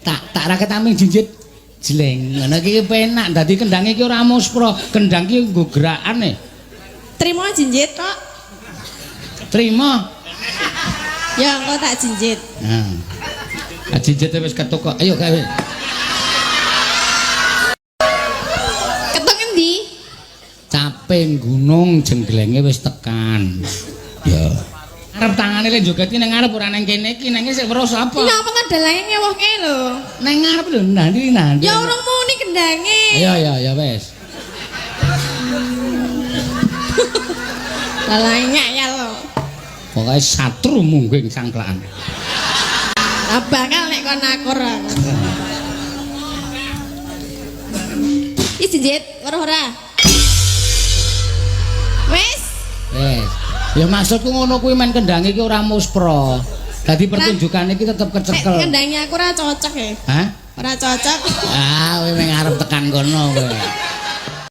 tak ra ketaming jinjit jleng. Ngono iki penak dadi kendang iki ora muspra, kendang iki nggo gerakane. Trimo jinjit kok. Trima. Ya engko tak jinjit. Nah. Jinjite wis ketuk kok. Ayo gawe. Ketuk endi? Caping gunung jengglenge wis tekan. Ya. Arep tangane le joget ki ning ngarep ora ning kene iki ning sik weruh sapa? Napa ngedelange ngewohke lho. Ning ngarep lho nanti. Ya urung muni kendange. Ya wis. Lalanya ya lho. Pokoke satru mungging sangklaan. Lah bakal nek kon akur. Iki jinjit weruh ora? Wis. Wis. Ya maksudku ngono kuwi men kendang iki ora muspra. Dadi pertunjukan iki tetep kecekel. Kendangnya aku ora cocok ya. Hah? Ora cocok. Ah, kowe mung arep tekan kono kowe.